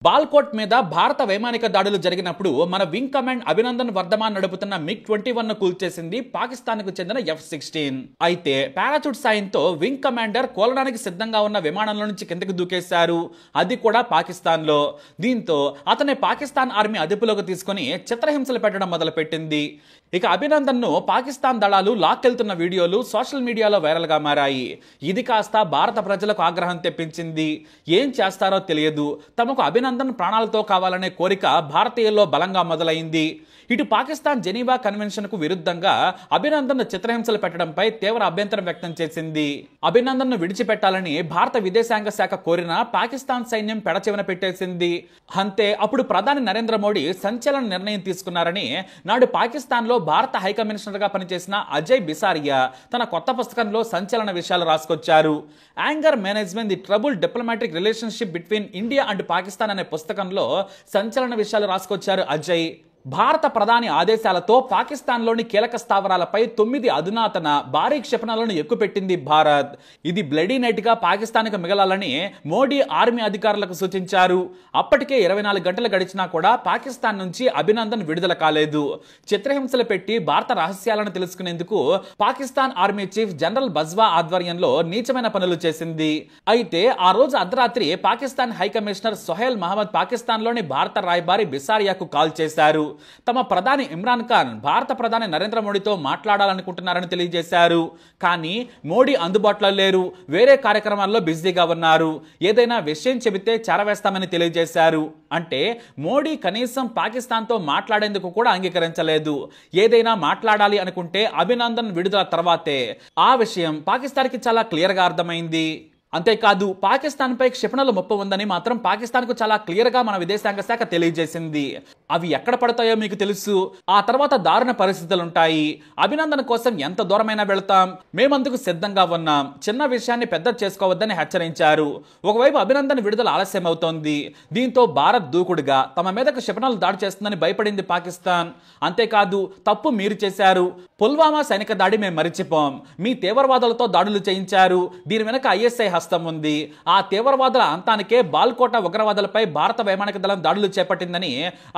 బాల్కోట్ మీద భారత వైమానిక దాడులు జరిగినప్పుడు మన వింగ్ కమాండ్ అభినందన్ వర్ధమాన్ నడుపుతున్న MiG-21 ను కూల్చేసింది పాకిస్తాన్ కు చెందిన F-16. అయితే పారాచూట్ సాయంతో వింగ్ కమాండర్ కోలడానికి సిద్ధంగా ఉన్న విమానంలో నుంచి కిందకి దూకేశారు, అది కూడా పాకిస్తాన్ లో. దీంతో అతన్ని పాకిస్తాన్ ఆర్మీ అదుపులోకి తీసుకుని చిత్రహింసలు పెట్టడం మొదలుపెట్టింది. ఇక అభినందన్ ను పాకిస్తాన్ దళాలు లాక్కెళ్తున్న వీడియోలు సోషల్ మీడియాలో వైరల్ గా మారాయి. ఇది కాస్త భారత ప్రజలకు ఆగ్రహం తెప్పించింది. ఏం చేస్తారో తెలియదు, తమకు అభినందన్ ప్రాణాలతో కావాలనే కోరిక భారతీయుల్లో బలంగా మొదలైంది. ఇటు పాకిస్తాన్ జెనీవా కన్వెన్షన్ కు విరుద్ధంగా అభినందన్ చిత్రహింసలు పెట్టడంపై తీవ్ర అభ్యంతరం వ్యక్తం చేసింది. అభినందన్ ను విడిచిపెట్టాలని భారత విదేశాంగ శాఖ కోరిన పాకిస్తాన్ సైన్యం పెడచెవిన పెట్టేసింది. అంతే అప్పుడు ప్రధాని నరేంద్ర మోడీ సంచలన నిర్ణయం తీసుకున్నారని నాడు పాకిస్తాన్ లో భారత హైకమిషనర్ గా పనిచేసిన అజయ్ బిసారియా తన కొత్త పుస్తకంలో సంచలన విషయాలు రాసుకొచ్చారు. Anger management the trouble diplomatic relationship between India and Pakistan అనే పుస్తకంలో సంచలన విషయాలు రాసుకొచ్చారు అజయ్. భారత ప్రధాని ఆదేశాలతో పాకిస్తాన్లోని కీలక స్థావరాలపై 9 అధునాతన భారీ క్షిపణులను ఎక్కుపెట్టింది భారత్. ఇది బ్లడీ నైట్ గా పాకిస్తాన్కు మిగలాలని మోడీ ఆర్మీ అధికారులకు సూచించారు. అప్పటికే 24 గంటలు గడిచినా కూడా పాకిస్తాన్ నుంచి అభినందన్ విడుదల కాలేదు. చిత్రహింసలు పెట్టి భారత రహస్యాలను తెలుసుకునేందుకు Pakistan army chief general Bajwa ఆధ్వర్యంలో నీచమైన పనులు చేసింది. అయితే ఆ రోజు అర్ధరాత్రి పాకిస్తాన్ హైకమిషనర్ సోహెల్ మహమ్మద్ పాకిస్తాన్లోని భారత రాయబారి బిసారియాకు కాల్ చేశారు. తమ ప్రధాని ఇమ్రాన్ ఖాన్ భారత ప్రధాని నరేంద్ర మోడీతో మాట్లాడాలనుకుంటున్నారని తెలియజేశారు. కానీ మోడీ అందుబాటులో లేరు, వేరే కార్యక్రమాల్లో బిజీగా ఉన్నారు. ఏదైనా విషయం చెబితే చేరవేస్తామని తెలియజేశారు. అంటే మోడీ కనీసం పాకిస్తాన్తో మాట్లాడేందుకు కూడా అంగీకరించలేదు. ఏదైనా మాట్లాడాలి అనుకుంటే అభినందన్ విడుదల తర్వాతే. ఆ విషయం పాకిస్తాన్కి చాలా క్లియర్ గా అర్థమైంది. అంతేకాదు పాకిస్తాన్ పై క్షిపణుల ముప్పు ఉందని మాత్రం పాకిస్తాన్ కు చాలా క్లియర్ గా మన విదేశాంగ శాఖ తెలియజేసింది. అవి ఎక్కడ పడతాయో మీకు తెలుసు. ఆ తర్వాత దారుణ పరిస్థితులుంటాయి. అభినందన్ కోసం ఎంత దూరమైనా వెళతాం, మేమందుకు సిద్ధంగా ఉన్నాం. చిన్న విషయాన్ని పెద్ద చేసుకోవద్దని హెచ్చరించారు. ఒకవైపు అభినందన్ విడుదల ఆలస్యం అవుతోంది. దీంతో భారత్ దూకుడుగా తమ మీదకు క్షిపణులు దాడి చేస్తుందని భయపడింది పాకిస్తాన్. అంతేకాదు తప్పు మీరు చేశారు, పుల్వామా సైనిక దాడి మేము మరిచిపోం, మీ తీవ్రవాదులతో దాడులు చేయించారు, దీని వెనక ISI హస్తం ఉంది. ఆ తీవ్రవాదుల అంతానికే బాల్కోట ఉగ్రవాదులపై భారత వైమానిక దళం దాడులు చేపట్టిందని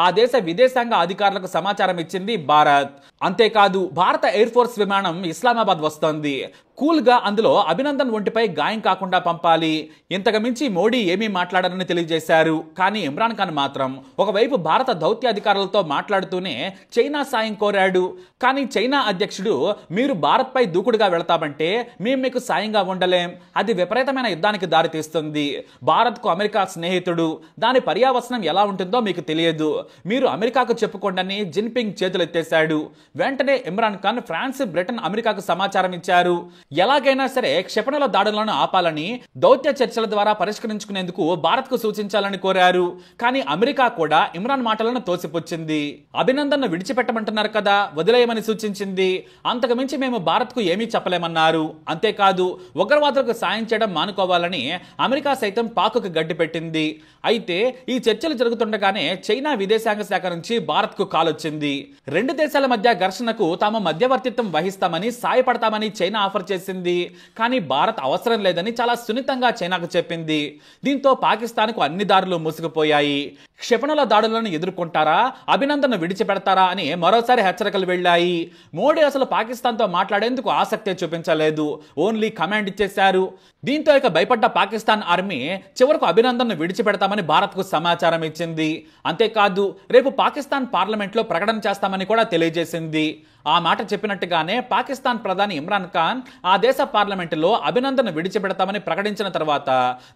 ఆ దేశ విదేశాంగ అధికారులకు సమాచారం ఇచ్చింది భారత్. అంతేకాదు భారత ఎయిర్ ఫోర్స్ విమానం ఇస్లామాబాద్ వస్తోంది. కూల్ గా అందులో అభినందన్ ఒంటిపై గాయం కాకుండా పంపాలి. ఇంతకు మించి మోడీ ఏమీ మాట్లాడారని తెలియజేశారు. కానీ ఇమ్రాన్ ఖాన్ మాత్రం ఒకవైపు భారత దౌత్య అధికారులతో మాట్లాడుతూనే చైనా సాయం కోరాడు. కానీ చైనా అధ్యక్షుడు మీరు భారత్ పై దూకుడుగా వెళతామంటే మేము మీకు సాయంగా ఉండలేం, అది విపరీతమైన యుద్ధానికి దారితీస్తుంది. భారత్ కు అమెరికా స్నేహితుడు, దాని పర్యావసనం ఎలా ఉంటుందో మీకు తెలియదు, మీరు అమెరికాకు చెప్పుకోండి జిన్పింగ్ చేతులెత్తేశాడు. వెంటనే ఇమ్రాన్ ఖాన్ ఫ్రాన్స్, బ్రిటన్, అమెరికాకు సమాచారం ఇచ్చారు. ఎలాగైనా సరే క్షిపణుల దాడులను ఆపాలని, దౌత్య చర్చల ద్వారా పరిష్కరించుకునేందుకు భారత్ కు సూచించాలని కోరారు. కానీ అమెరికా కూడా ఇమ్రాన్ మాటలను తోసిపుచ్చింది. అభినందన్ విడిచిపెట్టమంటున్నారు కదా, వదిలేయమని సూచించింది. అంతకు మించి మేము భారత్ కు ఏమీ చెప్పలేమన్నారు. అంతేకాదు ఉగ్రవాదులకు సాయం చేయడం మానుకోవాలని అమెరికా సైతం పాక్కు గడ్డి పెట్టింది. అయితే ఈ చర్చలు జరుగుతుండగానే చైనా విదేశాంగ శాఖ నుంచి భారత్ కు కాల్ వచ్చింది. రెండు దేశాల మధ్య ఘర్షణకు తాము మధ్యవర్తిత్వం వహిస్తామని, సాయపడతామని చైనా ఆఫర్ చేసింది. కానీ భారత్ అవసరం లేదని చాలా సున్నితంగా చైనాకు చెప్పింది. దీంతో పాకిస్తాన్ కు అన్ని దారులు మూసుకుపోయాయి. క్షిపణుల దాడులను ఎదుర్కొంటారా, అభినందన్ విడిచిపెడతారా అని మరోసారి హెచ్చరికలు వెళ్లాయి. మోడీ అసలు పాకిస్తాన్ తో మాట్లాడేందుకు ఆసక్తే చూపించలేదు, ఓన్లీ కమాండ్ ఇచ్చేశారు. దీంతో ఇక భయపడ్డ పాకిస్తాన్ ఆర్మీ చివరకు అభినందన్ విడిచిపెడతామని భారత్ కు సమాచారం ఇచ్చింది. అంతేకాదు రేపు పాకిస్తాన్ పార్లమెంట్ లో ప్రకటన చేస్తామని కూడా తెలియజేసింది. ఆ మాట చెప్పినట్టుగానే పాకిస్తాన్ ప్రధాని ఇమ్రాన్ ఖాన్ ఆ దేశ పార్లమెంటులో అభినందన్ విడిచిపెడతామని ప్రకటించిన తర్వాత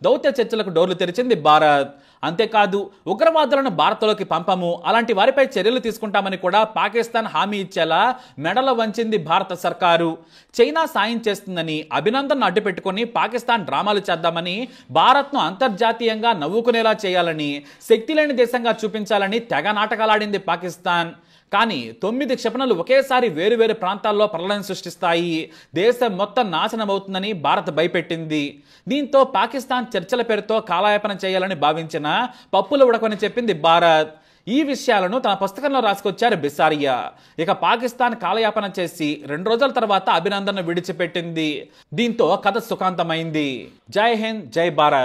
దౌత్య చర్చలకు డోర్లు తెరిచింది భారత్. అంతేకాదు ఉగ్రవాదులను భారత్లోకి పంపము, అలాంటి వారిపై చర్యలు తీసుకుంటామని కూడా పాకిస్తాన్ హామీ ఇచ్చేలా మెడల వంచింది భారత సర్కారు. చైనా సాయం చేస్తుందని అభినందన్ అడ్డు పెట్టుకుని పాకిస్తాన్ డ్రామాలు చేద్దామని, భారత్ను అంతర్జాతీయంగా నవ్వుకునేలా చేయాలని, శక్తి లేని దేశంగా చూపించాలని తెగ నాటకాలాడింది పాకిస్తాన్. కానీ 9 క్షిపణులు ఒకేసారి వేరువేరు ప్రాంతాల్లో ప్రళయం సృష్టిస్తాయి, దేశం మొత్తం నాశనం అవుతుందని భారత్ భయపెట్టింది. దీంతో పాకిస్తాన్ చర్చల పేరుతో కాలయాపన చేయాలని భావించిన పప్పులు ఉడకని చెప్పింది భారత్. ఈ విషయాలను తన పుస్తకంలో రాసుకొచ్చారు బిసారియా. ఇక పాకిస్తాన్ కాలయాపన చేసి 2 రోజుల తర్వాత అభినందన్ విడిచిపెట్టింది. దీంతో కథ సుఖాంతమైంది. జై హింద్, జై భారత్.